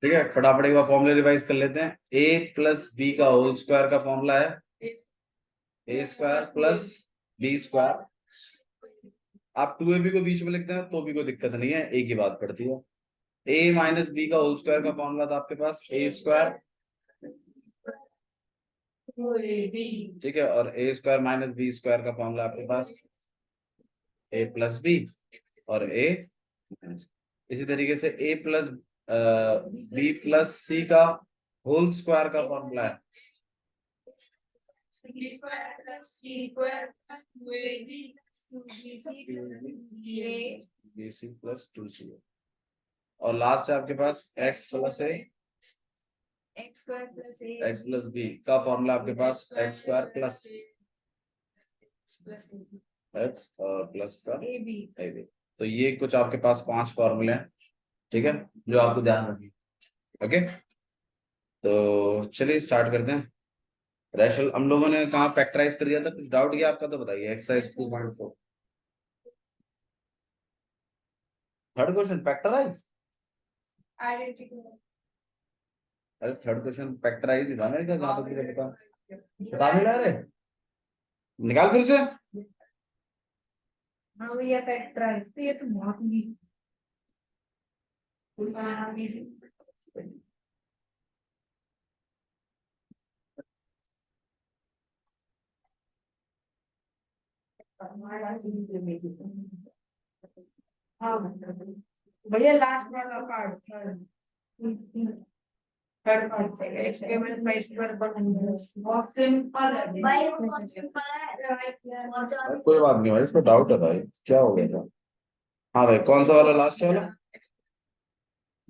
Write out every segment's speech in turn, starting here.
ठीक है, फटाफट एक बार फॉर्मूला रिवाइज कर लेते हैं। ए प्लस बी का होल स्क्वायर का फॉर्मूला है ए स्क्वायर प्लस बी स्क्वायर। आप 2ab को बीच में लिखते हैं तो भी कोई दिक्कत नहीं है, एक ही बात पड़ती है। ए माइनस बी का होल स्क्वायर का फॉर्मूला था आपके पास ए स्क्वायर, ठीक है, और ए स्क्वायर माइनस बी स्क्वायर का फॉर्मूला आपके पास ए प्लस बी और ए। इसी तरीके से A plus B plus C का होल स्क्वायर का फॉर्मूला है बी सी प्लस 2c, और लास्ट है आपके पास एक्स प्लस ए एक्स प्लस बी का फॉर्मूला आपके पास एक्स स्क्वायर प्लस एक्स और प्लस का ए बी। तो ये कुछ आपके पास 5 फॉर्मूले हैं, ठीक है, जो आपको ध्यान रखिए। ओके, तो चलिए स्टार्ट करते हैं। रैशनल हम लोगों ने कहाँ फैक्टराइज कर दिया था, कुछ डाउट किया आपका तो बताइए। Exercise 2.4 third question factorize. अरे थर्ड क्वेश्चन फैक्टराइज ही था ना, क्या जहाँ तक मुझे बता नहीं ला रहे, निकाल फिर से। हाँ भैया फैक्टराइज तो ये तो बहुत ही हाँ भैया लास्ट वाला पार्ट थर्ड पार्ट है इसके मैंने साइज पर बहुत सिंपल है भाई, बहुत सिंपल है। कोई बात नहीं भाई, इसमें डाउट है भाई, क्या हो गया था। हाँ भाई, कौन सा वाला लास्ट वाला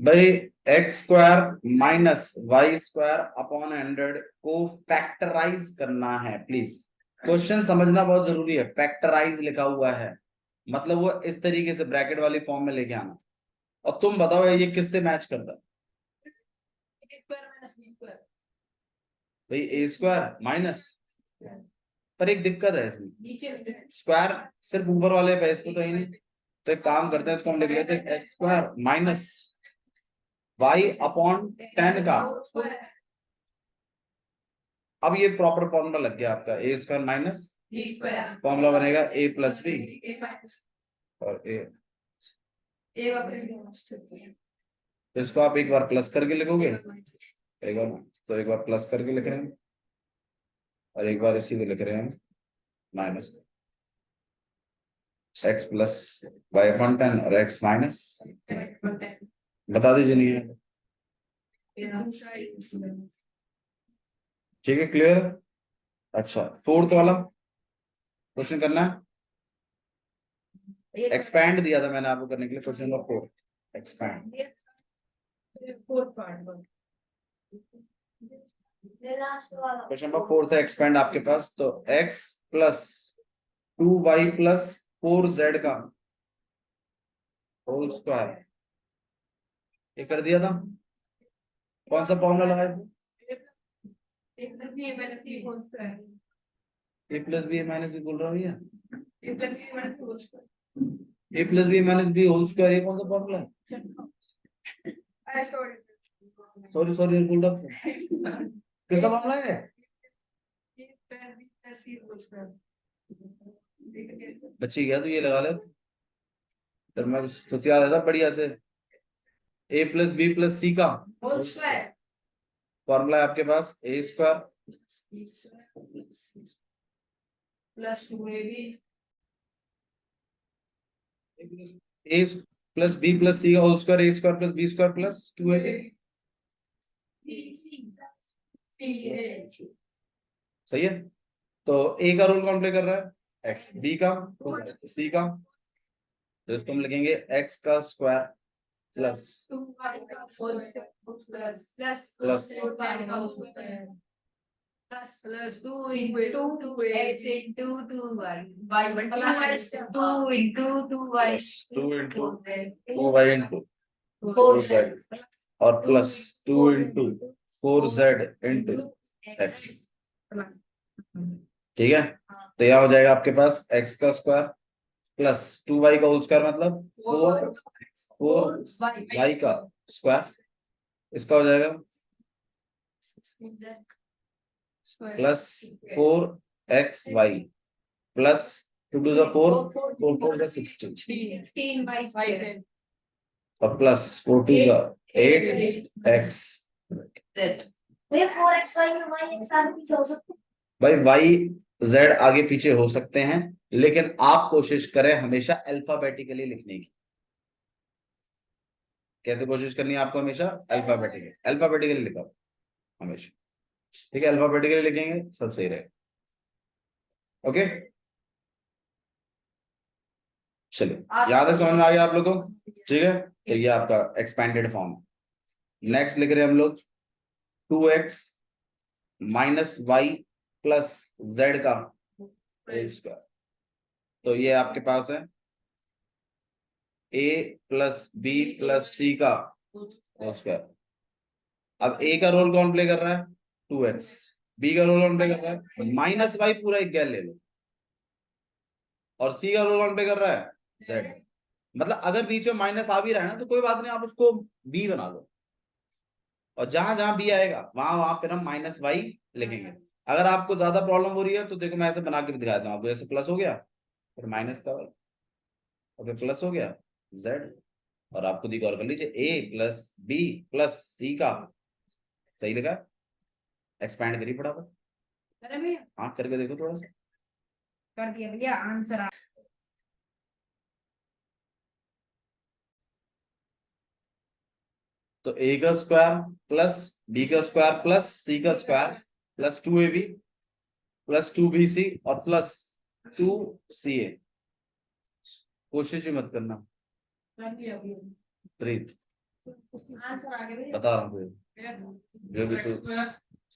भाई? X square minus Y square upon 100 को फैक्टराइज करना है। प्लीज क्वेश्चन समझना बहुत जरूरी है। फैक्टराइज लिखा हुआ है मतलब वो इस तरीके से ब्रैकेट वाली फॉर्म में लेके आना। और तुम बताओ ये किससे मैच करता है भाई? ए स्क्वायर माइनस, पर एक दिक्कत है इसमें, स्क्वायर सिर्फ ऊपर वाले पे, इसको तो ही नहीं। तो एक काम करते हैं, इसको हम लिख लेते हैं X square minus Y upon 10 का। अब ये प्रॉपर फॉर्मूला लग गया आपका, ए स्क्वायर माइनस फॉर्मूला बनेगा ए प्लस बी और ए। तो इसको आप एक बार प्लस करके लिखोगे, एक बार तो एक बार प्लस करके लिख रहे हैं और एक बार इसी को लिख रहे हैं minus. X plus Y upon 10 और एक्स माइनस, बता दीजिए नहीं है, ठीक है, क्लियर। अच्छा, फोर्थ वाला क्वेश्चन करना है। एक्सपैंड दिया था मैंने आपको करने के लिए, question number 4 expand. Question number 4 था एक्सपैंड आपके पास। तो x plus 2y plus 4z का होल स्क्वायर, ये कर दिया था। कौन सा फॉर्मूला लगाया? A plus B minus B बोल रहा हूँ भैया, A plus B minus B whole square, ये कौन सा फॉर्मूला है? सॉरी सॉरी बोल रहा हूँ, किसका मामला है? बच्ची गया तो ये लगा ले, फिर मैं सोच याद था बढ़िया से। A plus B plus C का फॉर्मूला है आपके पास A square plus 2ab A plus B plus C का whole square, A square plus B square plus 2ab। सही है। तो ए का रोल कौन प्ले कर रहा है? एक्स। बी का, सी का, तो इसको हम लिखेंगे एक्स का square plus plus 2 into 2x into 2y plus 2 into 2y 2 into 2y into 4z और plus 2 into 4z into x। ठीक है, तो यह हो जाएगा आपके पास x का स्क्वायर प्लस 2y का होल स्क्वायर मतलब 4y का स्क्वायर इसका हो जाएगा plus 4xy plus 2 to the 4 4 4 the 16 16 और प्लस 4 टू द 8x। भैया 4xy में y एक साथ पीछे हो सकते हैं। भाई y z आगे पीछे हो सकते हैं, लेकिन आप कोशिश करें हमेशा अल्फाबेटिकली लिखने की। कैसे कोशिश करनी है आपको? हमेशा अल्फाबेटिकली लिखा हमेशा, ठीक है? अल्फाबेटिकली लिखेंगे सब सही रहेगा। ओके, चलिए यहां तक समझ में आ गया आप लोगों को? ठीक है, तो ये आपका एक्सपेंडेड फॉर्म है। नेक्स्ट लिख रहे हैं हम लोग 2x minus Y plus Z का होल स्क्वायर। तो ये आपके पास है a plus B plus C का होल स्क्वायर। अब a का रोल कौन प्ले कर रहा है? 2x। b का रोल कौन प्ले कर रहा है? माइनस वाई पूरा एक गैर ले लो। और c का रोल कौन प्ले कर रहा है? z। मतलब अगर बीच में माइनस आ भी रहा है ना तो कोई बात नहीं, आप उसको b बना दो, और जहां जहां b आएगा वहां वहां फिर हम माइनस वाई लिखेंगे। अगर आपको ज्यादा प्रॉब्लम हो रही है तो देखो मैं ऐसे बना के भी दिखा देता हूँ आपको। जैसे प्लस हो गया फिर माइनस का वाई, और फिर प्लस हो गया z, और आप खुद ही गौर कर लीजिए a plus B plus C का सही लगा। एक्सपैंड करिए फटाफट। अरे भैया हाँ करके देखो थोड़ा सा। कर दिया भैया आंसर। तो a का स्क्वायर प्लस b का स्क्वायर प्लस c का square plus 2ab plus 2bc और प्लस 2ca। कोशिश ही मत करना, कर दिया भैया प्रीत आंसर आ गया बता रहा हूँ भैया। जो भी तू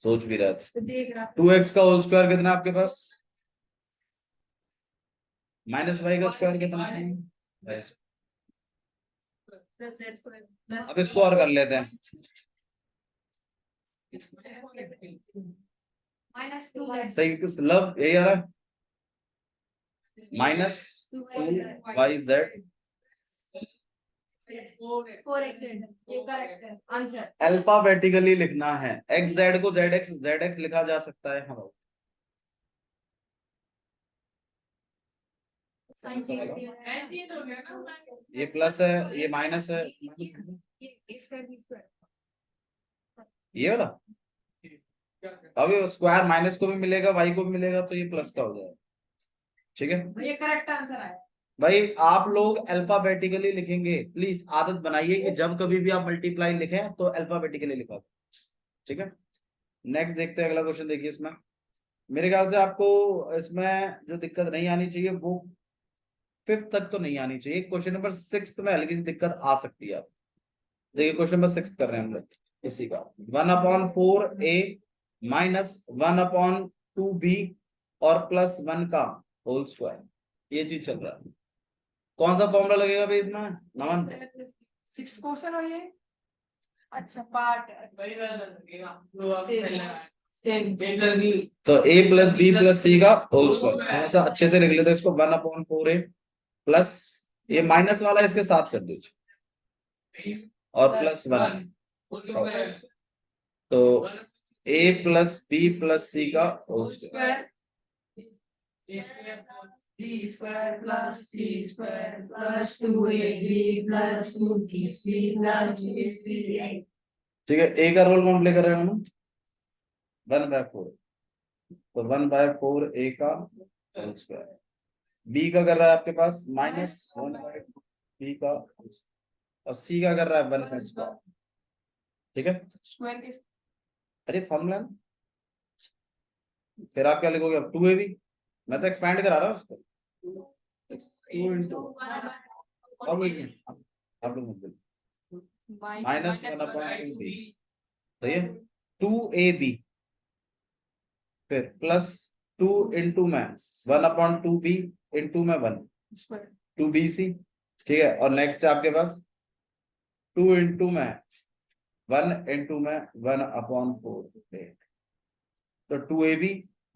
सोच भी रहा था। तो देख रहा 2x का होल स्क्वायर कितना है आपके पास? माइनस वाई का स्क्वायर कितना है? अब इसको और कर लेते हैं। माइनस 2 सही लव यही आ रहा है, माइनस 2yz 4x ये करेक्ट है आंसर। अल्फाबेटिकली लिखना है। xz को zx लिखा जा सकता है। हाँ साइंस ये प्लस है ये माइनस है, ये वाला अभी स्क्वायर माइनस को भी मिलेगा वाई को भी मिलेगा तो ये प्लस का हो जाएगा। ठीक है ये करेक्ट आंसर है भाई, आप लोग अल्फाबेटिकली लिखेंगे। प्लीज आदत बनाइए कि जब कभी भी आप मल्टीप्लाई लिखें तो अल्फाबेटिकली लिखा। ठीक है, नेक्स्ट देखते हैं अगला क्वेश्चन। देखिए इसमें मेरे ख्याल से आपको इसमें जो दिक्कत नहीं आनी चाहिए वो 5th तक तो नहीं आनी चाहिए। क्वेश्चन नंबर 6 में हल्की सी दिक्कत आ सकती है। आप देखिए क्वेश्चन नंबर 6 कर रहे हैं हम लोग इसी का 1/4a माइनस 1/2b और प्लस 1 का होल स्क्वायर। ये चीज चल रहा है। कौन सा फॉर्मूला लगेगा भाई इसमें? नमन 6 क्वेश्चन हो ये। अच्छा पार्ट तो a plus B plus C का होल स्क्वायर ऐसा अच्छे से लिख लेते हैं इसको। 1/4a प्लस ये माइनस वाला इसके साथ कर दीजिए और प्लस 1। तो a plus B plus C का whole square b square plus c square plus 2ab plus 2cc plus 2b। ठीक है। a का रोल कौन प्ले कर रहे हैं हम? 1/4, तो 1/4a का होल स्क्वायर। b का कर रहा है आपके पास -1/b का और c का कर रहा है 1 का स्क्वायर। ठीक है, स्क्वायर अरे फॉर्मूला फिर आप क्या लिखोगे अब? 2ab। मैं तो एक्सपैंड करा रहा हूँ उसको। 2 इंटू अब एक मिनट आप लोग मत -1/2b सही है। 2ab फिर प्लस 2 इंटू में 1/2b इंटू में 1 2bc। ठीक है, और नेक्स्ट है आपके पास 2 इंटू में 1 इंटू में 1/4। तो 2ab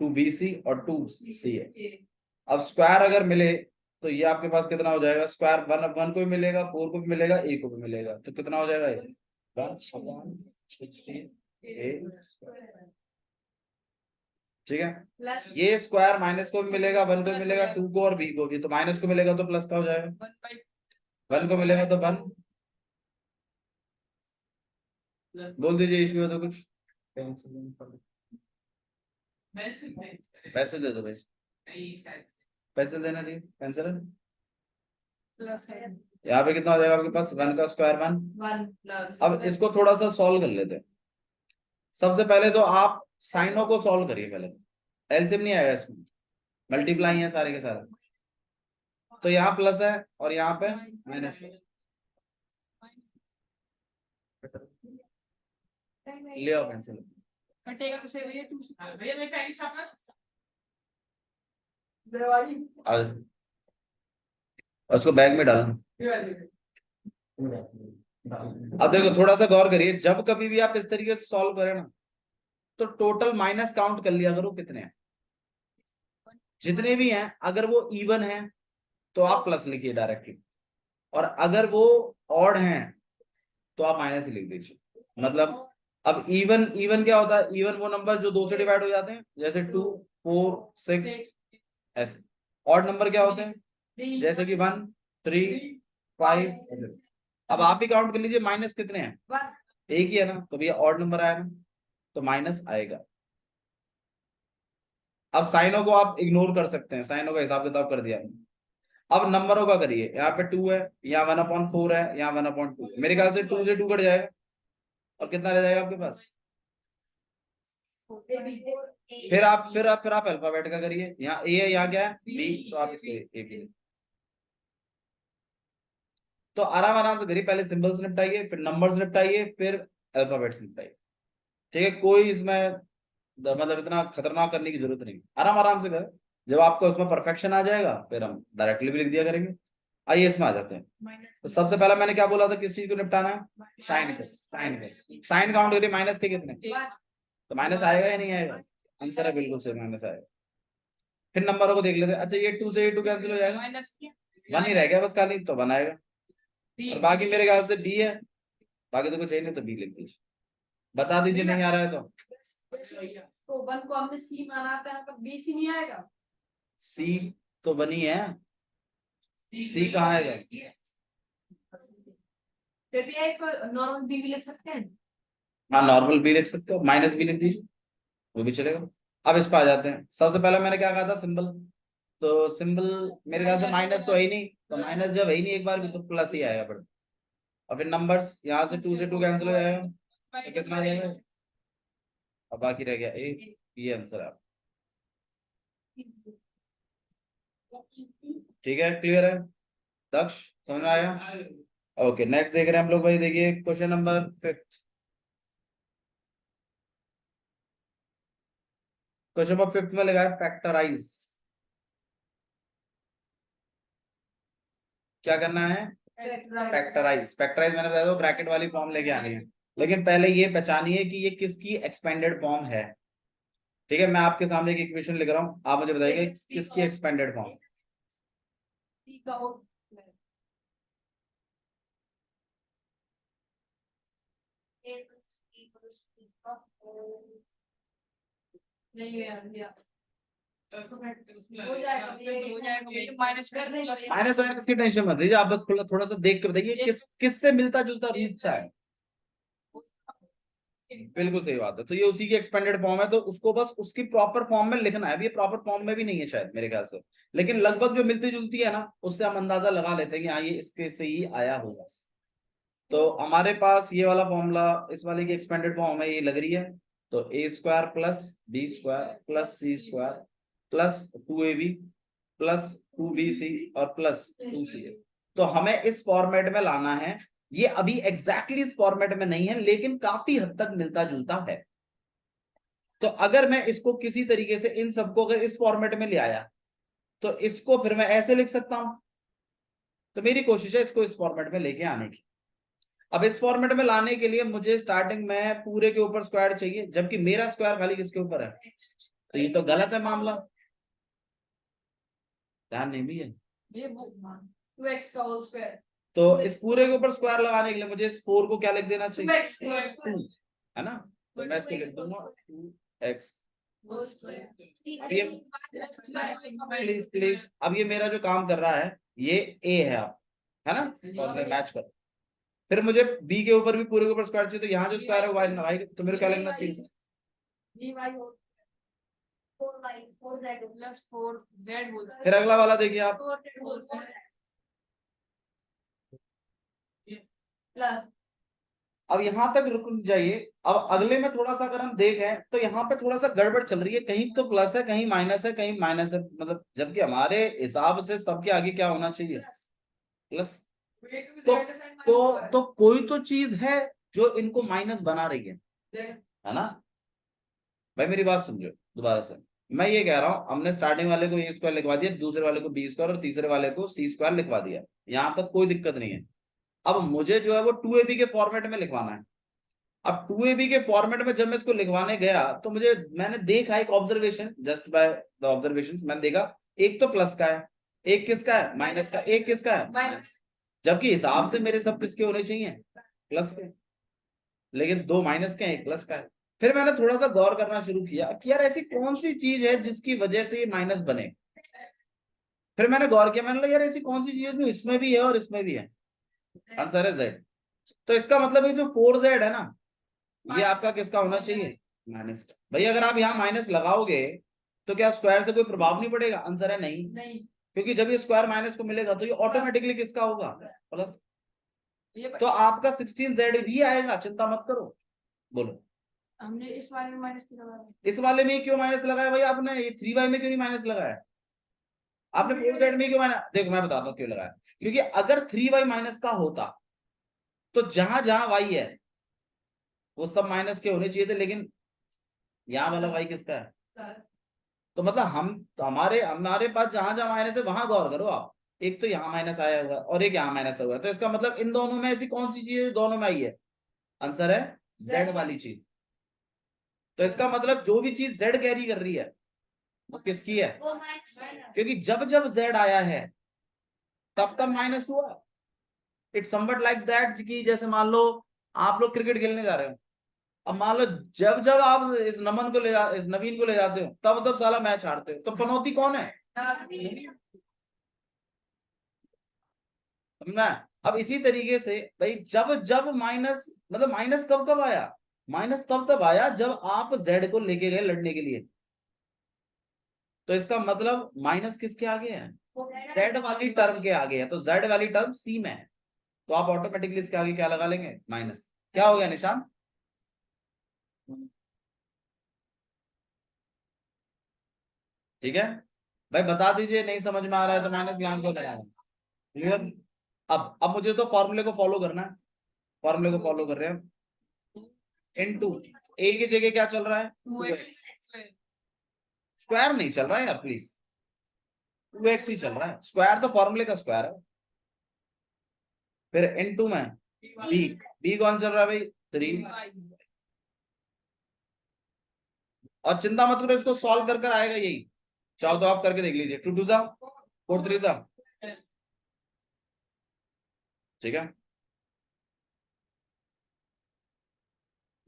2bc और 2c है। अब स्क्वायर अगर मिले तो ये आपके पास कितना हो जाएगा? स्क्वायर 1 को भी मिलेगा, 4 को भी मिलेगा, a को भी मिलेगा, तो कितना हो जाएगा ये? ठीक है, प्लस ये स्क्वायर माइनस को भी मिलेगा, 1 को भी मिलेगा, 2 को और b को भी, तो माइनस को मिलेगा तो प्लस का हो जाएगा, 1 को मिलेगा तो 1। बोल दीजिए इश्यू है तो कुछ, पैसे दे दो भाई, पैसे देना नहीं, पेंसिल है यहाँ पे, कितना हो जाएगा आपके पास, 1 का स्क्वायर 1। 1 प्लस अब इसको थोड़ा सा सॉल्व कर लेते हैं। सबसे पहले तो आप साइनों को सॉल्व करिए, पहले एलसीएम नहीं आएगा इसमें, मल्टीप्लाई है सारे के सारे, तो यहाँ प्लस है और यहाँ पे माइनस है, ले आओ पेंसिल। कटेगा तो सही भैया 2 भैया मैं पहली शाबाश उसको बैग में डालना। अब देखो थोड़ा सा गौर करिए, जब कभी भी आप इस तरीके से सॉल्व करें ना, तो टोटल माइनस काउंट कर लिया करो कितने हैं, जितने भी हैं अगर वो इवन है तो आप प्लस लिखिए डायरेक्टली, और अगर वो ऑड हैं तो आप माइनस ही लिख दीजिए। मतलब अब इवन इवन क्या होता है, इवन वो नंबर जो 2 से डिवाइड हो जाते हैं, जैसे 2 4 6 ऐसे। ऑड नंबर क्या होते हैं, जैसे कि 1 3 5 ऐसे। अब आप ही काउंट कर लीजिए माइनस कितने हैं, एक ही है ना, तो भैया ऑड नंबर आया ना, तो माइनस आएगा। अब साइनों को आप इग्नोर कर सकते हैं, साइनों का हिसाब किताब कर दिया। अब नंबरों का करिए, यहाँ पे 2 है, यहाँ 1/4 है, यहाँ 1/2, मेरे ख्याल से 2 से 2 कट जाएगा और कितना रह जाएगा आपके पास। फिर आप अल्फाबेट का करिए, यहाँ ए है, यहाँ क्या है बी, तो आप इसको ए भी। तो आराम आराम से करिए, पहले सिंबल्स निपटाइए, फिर नंबर्स निपटाइए, फिर अल्फाबेट्स निपटाइए। ठीक है, कोई इसमें मतलब इतना खतरनाक करने की जरूरत नहीं, आराम आराम से करें। जब आपको उसमें परफेक्शन आ जाएगा फिर हम डायरेक्टली भी लिख दिया करेंगे। आइए इसमें आ जाते हैं। तो सबसे पहला मैंने क्या बोला था, किस चीज को निपटाना है, साइन के। साइन काउंट करिए, माइनस के कितने, तो माइनस आएगा या नहीं आएगा, आंसर है बिल्कुल सही, माइनस आएगा। फिर नंबरों को देख लेते हैं। अच्छा ये 2 से 2 कैंसिल हो जाएगा, 1 ही रह गया बस खाली, तो 1 आएगा। और बाकी मेरे ख्याल से बी है, बाकी तो कुछ है नहीं, तो बी लिख दीजिए। बता दीजिए नहीं आ रहा है तो 1 को हमने सी माना था, पर बी सी नहीं आएगा। सी तो बनी है, सी कहाँ आएगा, फिर भी इसको नॉर्मल बी भी लिख सकते हैं। हाँ नॉर्मल बी लिख सकते हो, माइनस बी लिख दीजिए, वो भी चलेगा। अब इस पर आ जाते हैं। सबसे पहले मैंने क्या कहा था, सिंबल, तो सिंबल मेरे ख्याल से माइनस तो है ही नहीं, तो माइनस जब है ही नहीं एक बार भी, तो प्लस ही आएगा फिर। और फिर नंबर्स, यहाँ से 2 से 2 कैंसिल हो जाएगा, तो कितना आ जाएगा, अब बाकी रह गया ए, ये आंसर है। ठीक है, क्लियर है दक्ष, समझ में आया। ओके नेक्स्ट देख रहे हैं हम लोग भाई, देखिए क्वेश्चन नंबर 5। क्वेश्चन नंबर 5 में लगा है फैक्टराइज। क्या करना है, फैक्टराइज। फैक्टराइज मैंने बताया था ब्रैकेट वाली फॉर्म लेके आनी है, लेकिन पहले ये पहचानिए कि ये किसकी एक्सपेंडेड फॉर्म है। ठीक है, मैं आपके सामने एक इक्वेशन लिख रहा हूं, आप मुझे बताइए किसकी एक्सपेंडेड फॉर्म। नहीं है हो जाएगा, माइनस कर देंगे। माइनस माइनस की टेंशन मत लीजिए, आप बस थोड़ा सा देख कर बताइए किससे मिलता जुलता रूप सा है। बिल्कुल सही बात है, तो ये उसी की एक्सपेंडेड फॉर्म है, तो उसको बस उसकी प्रॉपर फॉर्म में लिखना है। अभी ये प्रॉपर फॉर्म में भी नहीं है शायद मेरे ख्याल से, लेकिन लगभग जो मिलती जुलती है ना, उससे हम अंदाजा लगा लेते हैं कि हाँ ये इसके से ही आया होगा। तो हमारे पास ये वाला फॉर्मूला, इस वाले की एक्सपेंडेड फॉर्म है, ये लग रही है। तो A square plus B square plus C square plus 2ab plus 2bc और प्लस 2ca। तो हमें इस फॉर्मेट में लाना है। ये अभी एग्जैक्टली इस फॉर्मेट में नहीं है, लेकिन काफी हद तक मिलता जुलता है। तो अगर मैं इसको किसी तरीके से इन सबको अगर इस फॉर्मेट में ले आया, तो इसको फिर मैं ऐसे लिख सकता हूं। तो मेरी कोशिश है इसको इस फॉर्मेट में लेके आने की। अब इस फॉर्मेट में लाने के लिए मुझे स्टार्टिंग में पूरे के ऊपर स्क्वायर चाहिए, जबकि मेरा स्क्वायर खाली किसके ऊपर है, तो ये तो गलत है मामला, ध्यान नहीं भी है। ये 2x का होल स्क्वायर तो इस पूरे के ऊपर स्क्वायर लगाने के लिए मुझे इस 4 को क्या लिख देना चाहिए, 2, है ना? तो मैं इसको लिख दूंगा 2x। प्लीज प्लीज, अब ये मेरा जो काम कर रहा है ये a है, आप है ना, और मैं मैच कर, फिर मुझे b के ऊपर भी पूरे के ऊपर स्क्वायर चाहिए, तो यहाँ जो स्क्वायर है y तो मेरे को क्या लिखना चाहिए, फिर अगला वाला देखिए आप, प्लस अब यहाँ तक रुक जाइए। अब अगले में थोड़ा सा अगर हम देखें तो यहाँ पे थोड़ा सा गड़बड़ चल रही है, कहीं तो प्लस है, कहीं माइनस है, कहीं माइनस है, मतलब जबकि हमारे हिसाब से सबके आगे क्या होना चाहिए, प्लस। तो कोई तो चीज है जो इनको माइनस बना रही है ना? भाई मेरी बात समझो दोबारा से, मैं ये कह रहा हूं हमने स्टार्टिंग वाले को ए स्क्वायर लिखवा दिया, दूसरे वाले को बी स्क्वायर और तीसरे वाले को सी स्क्वायर लिखवा दिया, यहाँ तक कोई दिक्कत नहीं है। अब मुझे जो है वो 2ab के फॉर्मेट में लिखवाना है। अब 2ab के फॉर्मेट में जब मैं इसको लिखवाने गया तो मैंने देखा एक observation, just by the observation मैंने देखा एक तो प्लस का है, एक किसका है, माइनस का, एक किसका है, जबकि हिसाब से मेरे सब किसके होने चाहिए, प्लस के, लेकिन 2 माइनस के हैं, एक प्लस का है। फिर मैंने थोड़ा सा गौर करना शुरू किया कि यार ऐसी कौन सी चीज है जिसकी वजह से ये माइनस बने। फिर मैंने गौर किया, मैंने कहा यार ऐसी कौन सी चीज है जो इसमें भी है और इसमें भी है, आंसर है जेड। तो इसका मतलब ये जो 4z है ना, ये आपका किसका होना चाहिए, माइनस का। भाई अगर आप यहाँ माइनस लगाओगे तो क्या स्क्वायर से कोई प्रभाव नहीं पड़ेगा, आंसर है नहीं, क्योंकि जब ये स्क्वायर माइनस को मिलेगा तो ये ऑटोमेटिकली किसका होगा, प्लस। तो आपका 16z भी आएगा, चिंता मत करो। बोलो हमने इस वाले में माइनस क्यों लगाया? इस वाले में क्यों माइनस लगाया भाई आपने, ये 3y में क्यों नहीं माइनस लगाया आपने, 4z में क्यों माइनस, देखो मैं बताता हूँ क्यों लगाया, क्योंकि अगर 3y माइनस का होता तो जहां जहां y है वो सब माइनस के होने चाहिए थे, लेकिन यहाँ वाला y किसका है, तो मतलब हमारे हमारे पास जहां जहां माइनस है वहां गौर करो आप, एक तो यहाँ माइनस आया हुआ है और एक यहाँ माइनस हुआ है, तो इसका मतलब इन दोनों में ऐसी कौन सी चीज है दोनों में आई है, आंसर है z वाली चीज। तो इसका मतलब जो भी चीज z कैरी कर रही है वो किसकी है, क्योंकि जब जब z आया है तब तब माइनस हुआ। इट्स समवट लाइक दैट कि जैसे मान लो आप लोग क्रिकेट खेलने जा रहे हो, अब मान लो जब जब आप इस नमन को इस नवीन को ले जाते हो तब तब साला मैच हारते हो, तो पनौती कौन है, समझना? अब इसी तरीके से भाई जब जब माइनस, मतलब माइनस कब कब आया, माइनस तब तब आया जब आप जेड को लेके गए लड़ने के लिए, तो इसका मतलब माइनस किसके आगे है, जेड वाली टर्म के आगे है, तो जेड वाली टर्म सी में है, तो आप ऑटोमेटिकली इसके आगे क्या लगा लेंगे, माइनस। क्या हो गया निशान, ठीक है? भाई बता दीजिए नहीं समझ में आ रहा है तो माइनस यहाँ क्यों लगाया, क्लियर? अब मुझे तो फॉर्मूले को फॉलो करना है, फॉर्मूले को फॉलो कर रहे हैं, इनटू ए की जगह क्या चल रहा है, स्क्वायर नहीं चल रहा है यार प्लीज, 2x ही चल रहा है, स्क्वायर तो फॉर्मूले का स्क्वायर है। फिर इनटू में बी कौन चल रहा है भाई, 3, और चिंता मत करो इसको सॉल्व कर कर आएगा यही, चाहो तो आप करके देख लीजिए, 2 2 जा 4 3 जा, ठीक है?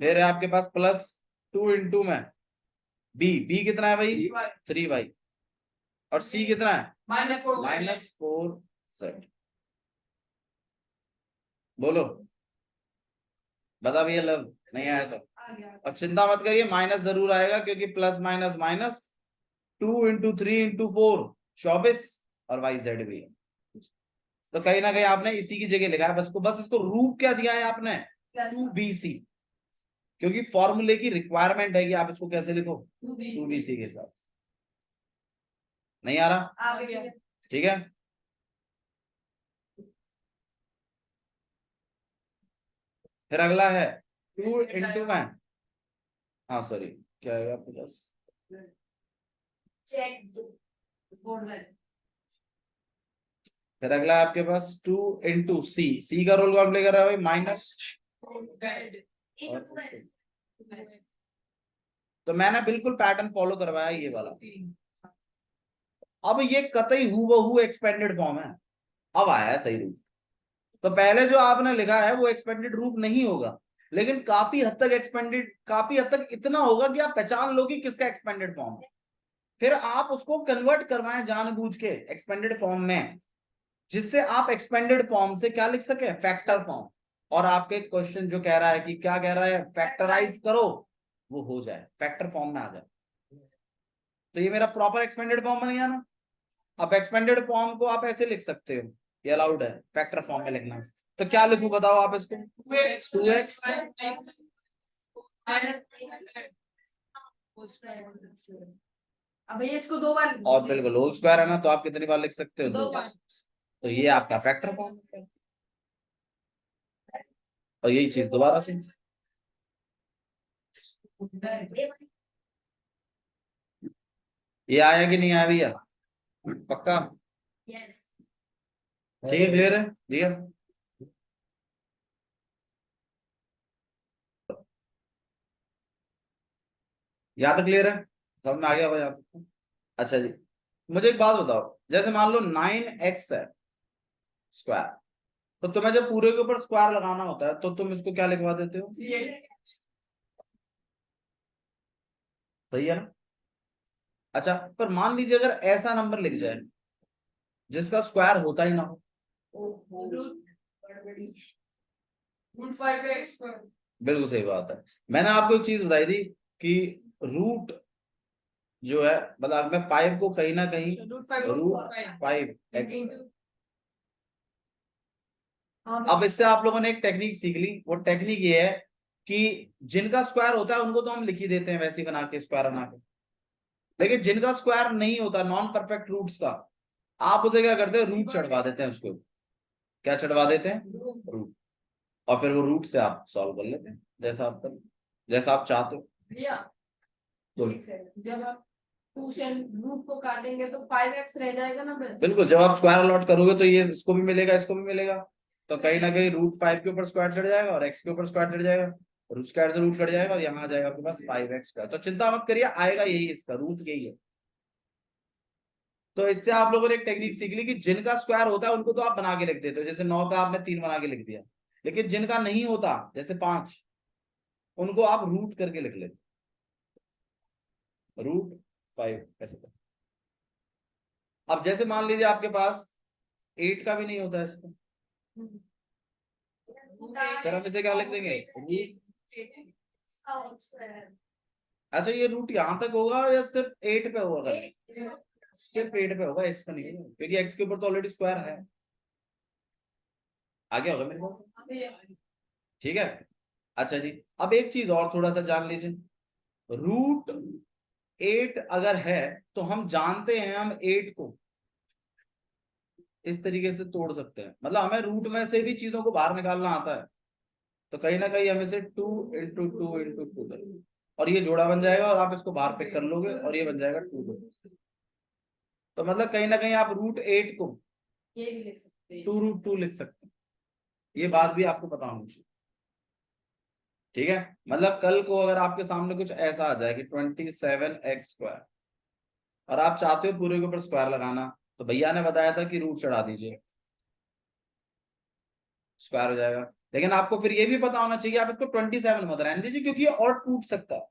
फिर है आपके पास प्लस 2 इंटू में बी कितना है भाई, 3y, और सी कितना है, -4z। बोलो बता भैया, लव नहीं आया तो, और चिंता मत करिए माइनस जरूर आएगा, क्योंकि plus minus minus, 2 into 3 into 4 24, और वाई जेड भी है, तो कहीं ना कहीं आपने इसी की जगह लिखा है, बस इसको रूप क्या दिया है आपने, 2bc, क्योंकि फॉर्मूले की रिक्वायरमेंट है कि आप इसको कैसे लिखो, 2bc के साथ। नहीं आ रहा, ठीक है? फिर अगला है 2 इंटू में, हाँ सॉरी क्या आएगा आपके पास, फिर अगला है आपके पास 2 इंटू सी का रोल कौन प्ले कर रहा है भाई, माइनस। तो मैंने बिल्कुल पैटर्न फॉलो करवाया ये वाला, अब ये कतई हूबहू एक्सपेंडेड फॉर्म है, अब आया है सही रूप, तो पहले जो आपने लिखा है वो एक्सपेंडेड रूप नहीं होगा, लेकिन काफी हद तक एक्सपेंडेड, काफी हद तक इतना होगा कि आप पहचान लो कि किसका एक्सपेंडेड फॉर्म है। फिर आप उसको कन्वर्ट करवाएं जानबूझ के एक्सपेंडेड फॉर्म में, जिससे आप एक्सपेंडेड फॉर्म से क्या लिख सके, फैक्टर फॉर्म। और आपके क्वेश्चन जो कह रहा है कि क्या कह रहा है, फैक्टराइज करो, वो हो जाए, फैक्टर फॉर्म में आ जाए। तो ये मेरा प्रॉपर एक्सपेंडेड फॉर्म बन गया ना। अब एक्सपेंडेड फॉर्म को आप ऐसे लिख सकते हो, ये अलाउड है फैक्टर फॉर्म में लिखना। तो क्या लिखूं बताओ आप इसको, 2x अब ये इसको 2 बार और बिल्कुल होल स्क्वायर है ना, तो आप कितनी बार लिख सकते हो, 2 2 बार। तो ये आपका फैक्टर फॉर्म है। और यही चीज दोबारा से, ये आया कि नहीं आया भैया, पक्का, यस ठीक है, क्लियर है भैया। यहाँ तक क्लियर है, समझ में आ गया होगा यहाँ तक। अच्छा जी, मुझे एक बात बताओ, जैसे मान लो 9x है स्क्वायर, तो तुम्हें जब पूरे के ऊपर स्क्वायर लगाना होता है तो तुम इसको क्या लिखवा देते हो, सही है ना। अच्छा, पर मान लीजिए अगर ऐसा नंबर लिख जाए जिसका स्क्वायर होता ही ना हो, बिल्कुल सही बात है। मैंने आपको एक चीज बताई थी कि रूट जो है, मतलब मैं 5 को कहीं ना कहीं रूट 5x, अब इससे आप लोगों ने एक टेक्निक सीख ली। वो टेक्निक ये है कि जिनका स्क्वायर होता है उनको तो हम लिख ही देते हैं वैसे ही बना के, स्क्वायर बना के, लेकिन जिनका स्क्वायर नहीं होता, नॉन परफेक्ट रूट्स का, आप उसे क्या करते हैं, रूट चढ़वा देते हैं उसको। क्या चढ़वा देते हैं, रूट। और फिर वो रूट से आप सॉल्व कर लेते हैं जैसा आप चाहते हो। भैया तो एक सेकंड, जब आप 2 से रूट को काटेंगे तो 5x रह जाएगा ना बस। बिल्कुल, जब आप स्क्वायर अलॉट करोगे तो ये इसको भी मिलेगा, इसको भी मिलेगा, तो कहीं ना कहीं रूट 5 के ऊपर स्क्वायर चढ़ जाएगा और x के ऊपर स्क्वायर चढ़ जाएगा, रूट स्क्वायर से रूट कट जाएगा और यहाँ आ जाएगा आपके पास 5x का। तो चिंता मत करिए, आएगा यही, इसका रूट यही है। तो इससे आप लोगों ने एक टेक्निक सीख ली कि जिनका स्क्वायर होता है उनको तो आप बना के लिख देते हो, जैसे 9 का आपने 3 बना के लिख दिया, लेकिन जिनका नहीं होता जैसे 5, उनको आप रूट करके लिख लेते, रूट 5 ऐसे कर। अब जैसे मान लीजिए आपके पास 8 का भी नहीं होता है इसको, फिर हम इसे क्या लिख देंगे, रूट। अच्छा, ये रूट यहाँ तक होगा या सिर्फ 8 पे होगा, सिर्फ 8 पे होगा, x पे नहीं होगा, क्योंकि x के ऊपर तो ऑलरेडी स्क्वायर है। आगे होगा मेरे पास, ठीक है। अच्छा जी, अब एक चीज और थोड़ा सा जान लीजिए, रूट 8 अगर है तो हम जानते हैं, हम 8 को इस तरीके से तोड़ सकते हैं, मतलब हमें रूट में से भी चीजों को बाहर निकालना आता है, तो कहीं ना कहीं हमें से 2 इंटू 2 इंटू 2 और ये जोड़ा बन जाएगा और आप इसको बाहर पिक कर लोगे और ये बन जाएगा 2। तो मतलब कहीं ना कहीं आप रूट 8 को ये भी लिख सकते हैं, 2√2 लिख सकते हैं। ये बात भी आपको पता होनी चाहिए, ठीक है। मतलब कल को अगर आपके सामने कुछ ऐसा आ जाए कि 27x² और आप चाहते हो पूरे के ऊपर स्क्वायर लगाना, तो भैया ने बताया था कि रूट चढ़ा दीजिए, स्क्वायर हो जाएगा। लेकिन आपको फिर ये भी पता होना चाहिए, आप इसको 27 मत रहने दीजिए, क्योंकि ये और टूट सकता है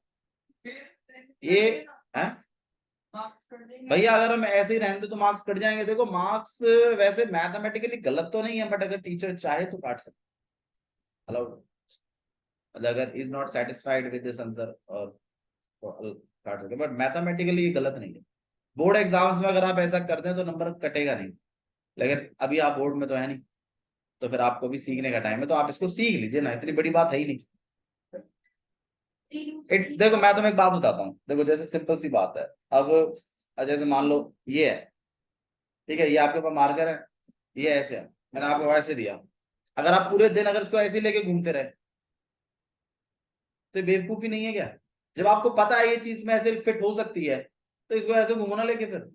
ये है। भैया अगर हम ऐसे ही रहने तो मार्क्स कट जाएंगे। देखो मार्क्स वैसे मैथमेटिकली गलत तो नहीं है, बट अगर टीचर चाहे तो काट सकते, अलाउड, मतलब अगर is not satisfied with this answer और तो काट सकते, बट मैथमेटिकली ये गलत नहीं है। बोर्ड एग्जाम्स में अगर आप ऐसा करते हैं तो नंबर कटेगा नहीं, लेकिन अभी आप बोर्ड में तो है नहीं, तो फिर आपको भी सीखने का टाइम है, तो आप इसको सीख लीजिए ना, इतनी बड़ी बात है ही नहीं। देखो मैं तुम्हें एक बात बताता हूँ, देखो जैसे सिंपल सी बात है, अब जैसे मान लो ये है, ठीक है, ये आपके पास मार्कर है, ये ऐसे है, मैंने आपको ऐसे दिया, अगर आप पूरे दिन अगर इसको ऐसे लेके घूमते रहे तो ये बेवकूफी नहीं है क्या। जब आपको पता है ये चीज में ऐसे फिट हो सकती है, तो इसको ऐसे घूमना लेके फिर।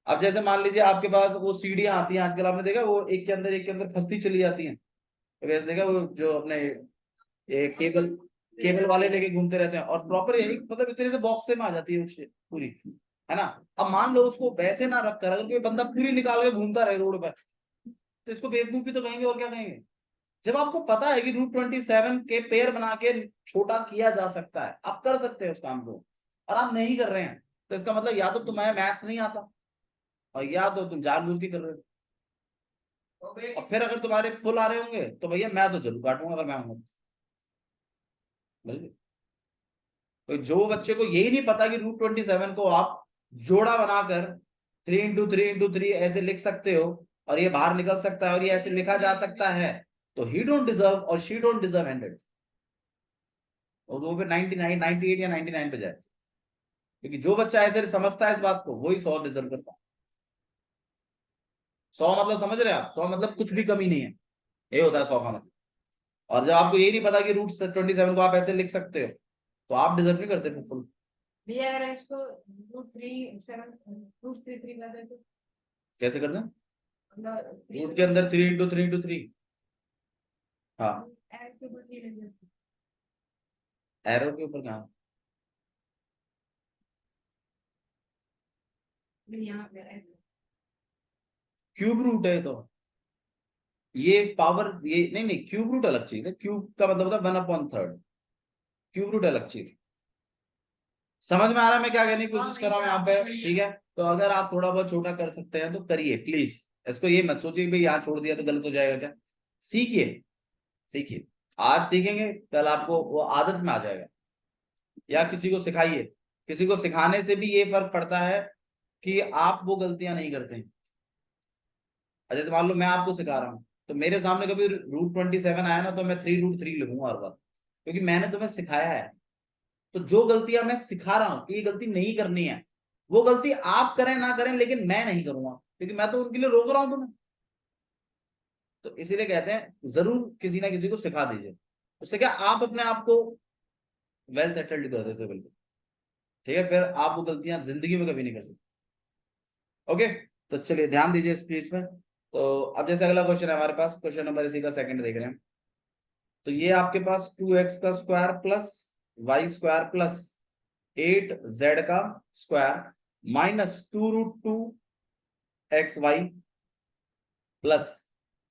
अब जैसे मान लीजिए आपके पास वो सीढ़ियां आती हैं आजकल, आपने देखा वो एक के अंदर फंसती चली जाती हैं, तो वैसे देखा वो जो अपने ये केबल केबल वाले लेके घूमते रहते हैं, और प्रॉपर एक मतलब इतने से बॉक्स में आ जाती है उससे पूरी, है ना। अब मान लो उसको वैसे ना रखकर अगर कोई बंदा पूरी निकाल के घूमता रहे रोड पर, तो इसको बेवकूफी तो कहेंगे और क्या कहेंगे। जब आपको पता है कि √27 के पेयर बना के छोटा किया जा सकता है, आप कर सकते हैं उस काम को, और आप नहीं कर रहे हैं, तो इसका मतलब या तो तुम्हें मैथ्स नहीं आता और या तो तुम जानबूझ के कर रहे हो। और फिर अगर तुम्हारे फुल आ रहे होंगे तो भैया मैं तो जरूर काटूंगा अगर मैं हूं। तो जो बच्चे को यही नहीं पता कि √27 को आप जोड़ा बनाकर 3 × 3 × 3 ऐसे लिख सकते हो और ये बाहर निकल सकता है और ये ऐसे लिखा जा सकता है, तो ही डोंट डिजर्व और शी डोंट डिजर्व 100, और वो फिर 99 98 या 99 पे जाए, क्योंकि जो बच्चा ऐसे समझता है इस बात को वही 100 डिजर्व करता है। 100 मतलब समझ रहे हैं आप, 100 मतलब कुछ भी कमी नहीं है, ये होता है 100 का मतलब। और जब आपको यही नहीं पता कि √27 को आप ऐसे लिख सकते हो, तो आप डिजर्व नहीं करते फिर फुल। भैया अगर इसको √3 कर दे तो कैसे करते हैं? मतलब रूट के अंदर 3 × 3 × 3। हाँ, ऐड के ऊपर 3 लग जाता एरो के ऊपर कहाँ? है यहाँ पे ऐसे। क्यूब रूट है तो ये पावर, ये नहीं नहीं, क्यूब रूट अलग चीज है। क्यूब का मतलब होता है 1/3, क्यूब रूट अलग चीज। समझ में आ रहा है मैं क्या कहने की कोशिश कर रहा हूँ यहाँ पे? ठीक है, तो अगर आप थोड़ा बहुत छोटा कर सकते हैं तो करिए प्लीज। इसको ये मत सोचिए भाई यहाँ छोड़ दिया तो गलत हो जाएगा क्या। सीखिए, सीखिए, आज सीखेंगे कल आपको वो आदत में आ जाएगा। या किसी को सिखाइए, किसी को सिखाने से भी ये फर्क पड़ता है कि आप वो गलतियां नहीं करते हैं। जैसे मान लो मैं आपको सिखा रहा हूँ, तो मेरे सामने कभी √27 आया ना तो मैं 3√3 लिखूंगा हर बार, क्योंकि मैंने तुम्हें सिखाया है। तो जो गलतियां मैं सिखा रहा हूँ कि ये गलती नहीं करनी है, वो गलती आप करें ना करें लेकिन मैं नहीं करूंगा, क्योंकि मैं तो उनके लिए रोक रहा हूं तुम्हें। तो इसीलिए कहते हैं जरूर किसी ना किसी को सिखा दीजिए, उससे क्या आप अपने आप को वेल सेटल्ड कर देते हो बिल्कुल। ठीक है, फिर आप वो गलतियां जिंदगी में कभी नहीं कर सकते। ओके, तो चलिए ध्यान दीजिए इस चीज में। तो अब जैसे अगला क्वेश्चन है हमारे पास, क्वेश्चन नंबर इसी का सेकंड देख रहे हैं। तो ये आपके पास 2x का square plus Y square plus 8z का square minus 2√2xy plus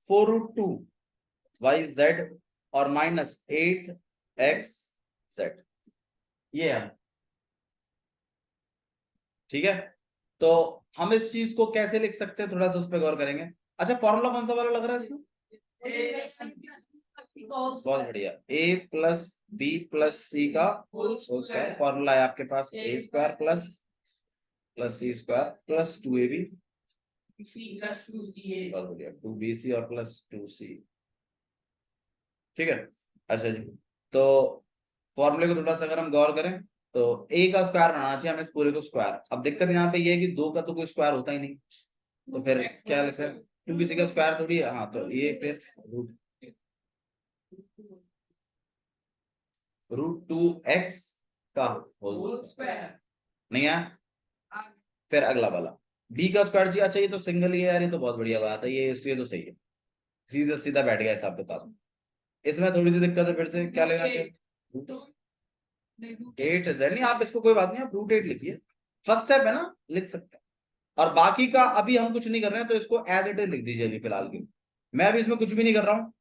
4√2yz और माइनस 8xz, ये है। ठीक है, तो हम इस चीज को कैसे लिख सकते हैं थोड़ा सा उस पर गौर करेंगे। अच्छा, फॉर्मूला कौन सा वाला लग रहा है इसमें? बहुत बढ़िया, a plus B plus C का होल स्क्वायर। फॉर्मूला है आपके पास a square plus C square plus 2ab, बहुत बढ़िया, 2bc और प्लस 2c। ठीक है, अच्छा जी, तो फॉर्मूले को थोड़ा सा अगर हम गौर करें तो a का स्क्वायर बनाना चाहिए हमें इस पूरे को स्क्वायर। अब दिक्कत यहाँ पे ये है कि 2 का तो कोई स्क्वायर होता ही नहीं, तो फिर क्या लिख सकते हैं? 2bc का स्क्वायर थोड़ी है। हाँ, तो ये फिर √2x का होल स्क्वायर नहीं है। फिर अगला वाला b का स्क्वायर चाहिए। अच्छा, ये तो सिंगल ही है यार, ये तो बहुत बढ़िया बात है, ये तो सही है, सीधा सीधा बैठ गया हिसाब किताब। इसमें थोड़ी सी दिक्कत है, फिर से क्या लेना चाहिए? 8z नहीं, आप इसको कोई बात नहीं, आप √8 लिखिए, फर्स्ट स्टेप है ना, लिख सकते हैं। और बाकी का अभी हम कुछ नहीं कर रहे हैं, तो इसको एज इट इज लिख दीजिए अभी फिलहाल के। मैं अभी इसमें कुछ भी नहीं कर रहा हूँ,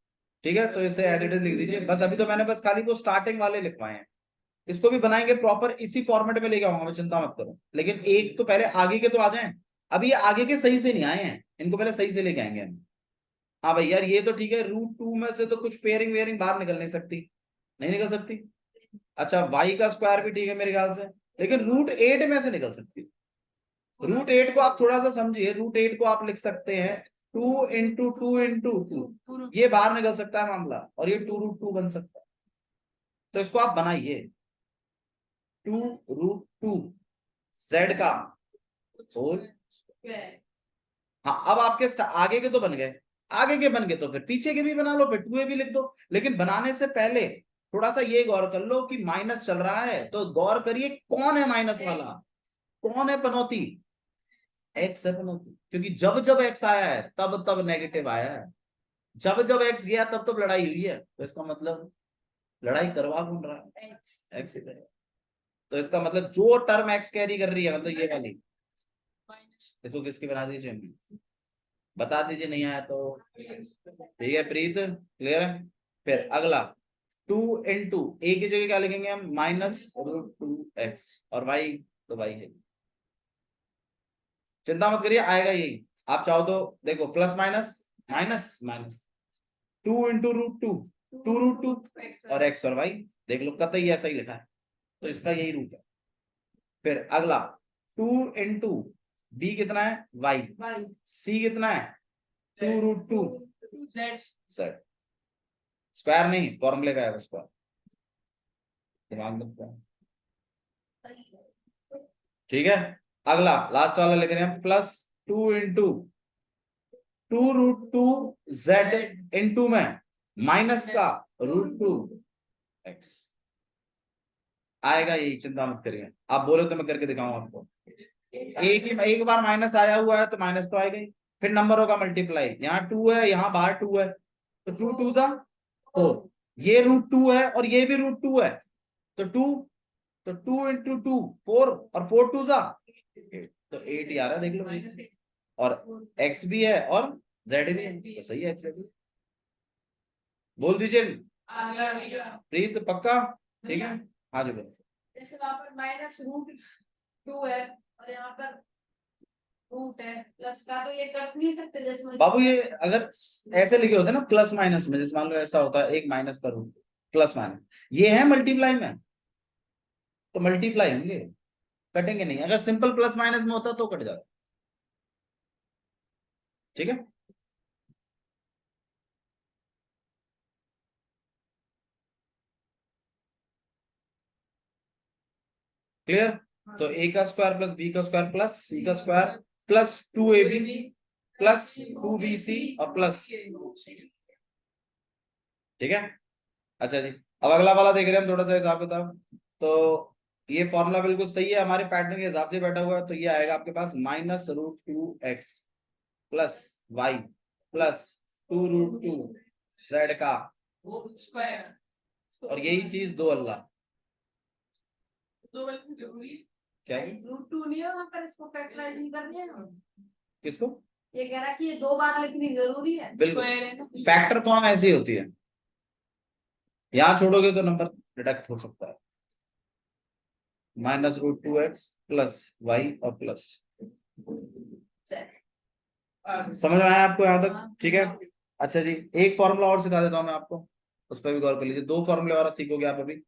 ठीक है, तो इसे एज इट इज लिख दीजिए बस। अभी तो मैंने बस खाली वो स्टार्टिंग वाले लिखवाए हैं, इसको भी बनाएंगे प्रॉपर इसी फॉर्मेट में लेके आऊंगा मैं, चिंता मत करो। लेकिन एक तो पहले आगे के तो आ जाएं, अभी ये आगे के सही से नहीं आए हैं, इनको पहले सही से लेके आएंगे हम। हाँ भाई यार, ये तो ठीक है, √2 में से तो कुछ पेयरिंग वेयरिंग बाहर निकल नहीं सकती, नहीं निकल सकती। अच्छा, y का स्क्वायर भी ठीक है मेरे ख्याल से, लेकिन √8 में से निकल सकती है। √8 को आप थोड़ा सा समझिए, √8 को आप लिख सकते हैं 2 × 2 × 2, ये बाहर निकल सकता है मामला, और ये 2√2 बन सकता है। तो इसको आप बनाइए 2√2 z का होल। हाँ, अब आपके आगे के तो बन गए, आगे के बन गए तो फिर पीछे के भी बना लो, फिर 2a भी लिख दो। लेकिन बनाने से पहले थोड़ा सा ये गौर कर लो कि माइनस चल रहा है, तो गौर करिए कौन है माइनस वाला, कौन है पनौती? एक्स है पनौती, क्योंकि जब जब एक्स आया है तब तब नेगेटिव आया है, जब जब एक्स गया तब तब लड़ाई हुई है। तो इसका मतलब लड़ाई करवा कौन रहा है? एक्स ही करेगा। तो इसका मतलब जो टर्म एक्स कैरी कर रही है, मतलब ये वाली, इसको किसकी बना दीजिए? बता दीजिए नहीं आया तो। ठीक है प्रीत, क्लियर है। फिर अगला 2 इंटू ए की जगह क्या लिखेंगे हम, -√2x और y तो y है। चिंता मत करिए, आएगा यही। आप चाहो तो देखो plus minus minus minus 2 into √2 2√2 और x और y देख लो, कतई ऐसा ही लिखा है, तो इसका यही रूट है। फिर अगला 2 इंटू बी कितना है y, y c कितना है 2√2 z z, स्क्वायर नहीं फॉर्मूले का है उसका, दिमाग में रखना है। ठीक है, अगला लास्ट वाला लिख रहे हैं +2 इंटू 2√2z इंटू में माइनस का √2x आएगा यही, चिंता मत करिए। आप बोलो तो मैं करके दिखाऊं आपको। एक बार माइनस आया हुआ है तो माइनस तो आएगा ही। फिर नंबरों का मल्टीप्लाई, यहाँ 2 है यहाँ बाहर 2 है, तो 2 2 जा 4, ये √2 है और ये भी √2 है, तो 2, तो 2 इंटू 2 4 और 4 2 जा 8, तो 8 ही आ रहा है देख लो। और x भी है और z भी है, तो सही है x भी। बोल दीजिए प्रीत, पक्का? ठीक है, हाँ जी बोलो। जैसे वहां पर -√2 है और यहाँ पर रूट है प्लस का, तो ये कट नहीं सकते जैसे बाबू ये अगर ऐसे लिखे होते ना प्लस माइनस में, जैसे मान लो ऐसा होता है एक माइनस का रूट प्लस माइनस, ये है मल्टीप्लाई में तो मल्टीप्लाई होंगे, कटेंगे नहीं। अगर सिंपल प्लस माइनस में होता तो कट जाता। ठीक है, क्लियर। तो a का स्क्वायर प्लस b का स्क्वायर प्लस c का square plus 2ab plus 2bc और प्लस, ठीक है। अच्छा जी, अब अगला वाला देख रहे हैं हम थोड़ा सा हिसाब किताब। तो ये फॉर्मूला बिल्कुल सही है, हमारे पैटर्न के हिसाब से बैठा हुआ है, तो ये आएगा आपके पास -√2x plus y plus 2√2z का स्क्वायर और यही चीज 2 अल्लाह दो वाली जरूरी क्या है, √2 नहीं है वहां पर, इसको फैक्टराइजिंग करनी है। किसको, ये कह रहा कि ये 2 बार लिखनी जरूरी है, बिल्कुल। स्क्वायर है ना। फैक्टर फॉर्म ऐसी होती है, यहां छोड़ोगे तो नंबर डिडक्ट हो सकता है। -√2x प्लस y और प्लस, समझ में आया आपको यहाँ तक? ठीक है। अच्छा जी, एक फॉर्मूला और सिखा देता हूं मैं आपको, उस पर भी गौर कर लीजिए। 2 फॉर्मूले और सीखोगे आप अभी।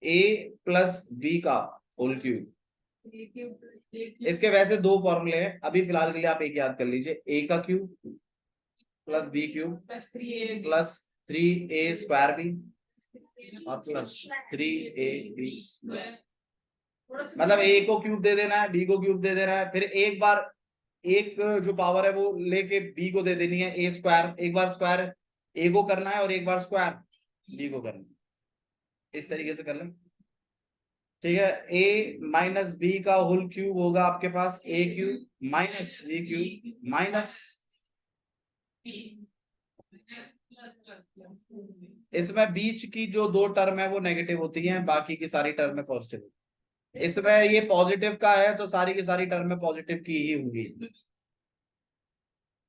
a प्लस बी का होल क्यूब, इसके वैसे 2 फॉर्मूले हैं, अभी फिलहाल के लिए आप एक याद कर लीजिए। a का cube plus b cube plus 3a square B और प्लस 3ab स्क्वायर। मतलब a को क्यूब दे देना है, b को क्यूब दे देना है, फिर एक बार एक जो पावर है वो लेके b को दे देनी है a स्क्वायर, एक बार स्क्वायर a को करना है और एक बार स्क्वायर b को करना है, इस तरीके से कर लें। ठीक है, a माइनस बी का होल क्यूब होगा आपके पास a cube minus b cube minus, इसमें बीच की जो 2 टर्म है वो नेगेटिव होती हैं, बाकी की सारी टर्म में पॉजिटिव। इसमें ये पॉजिटिव का है तो सारी की सारी टर्म में पॉजिटिव की ही होंगी।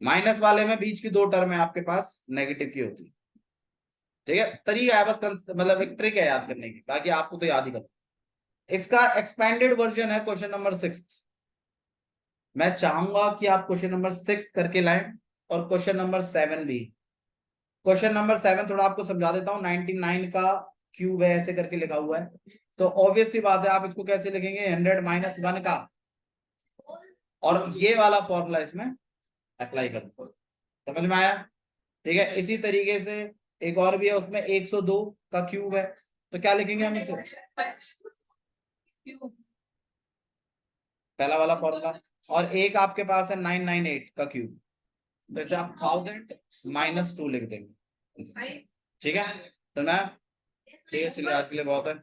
माइनस वाले में बीच की 2 टर्म है आपके पास नेगेटिव की होती है। ठीक है, तरीका है बस, मतलब एक ट्रिक है याद करने की, बाकी आपको तो याद ही करना। इसका एक्सपेंडेड वर्जन है क्वेश्चन नंबर 6। मैं चाहूंगा कि आप क्वेश्चन नंबर 6 करके लाएं और क्वेश्चन नंबर 7 भी। क्वेश्चन नंबर 7 थोड़ा आपको समझा देता हूं। 99 का क्यूब है ऐसे करके लिखा हुआ है, तो ऑब्वियस सी बात है आप इसको कैसे लिखेंगे, 100 माइनस 1 का, और ये वाला फॉर्मूला इसमें अप्लाई कर दो। समझ में आया? ठीक है, इसी तरीके से एक और भी है, उसमें 102 का क्यूब है, तो क्या लिखेंगे हम इसे, पहला वाला फॉर्मूला। और एक आपके पास है 998 का क्यूब, तो इसे आप 1000 - 2 लिख देंगे। ठीक है, तो ना ठीक है, चलिए आज के लिए बहुत है।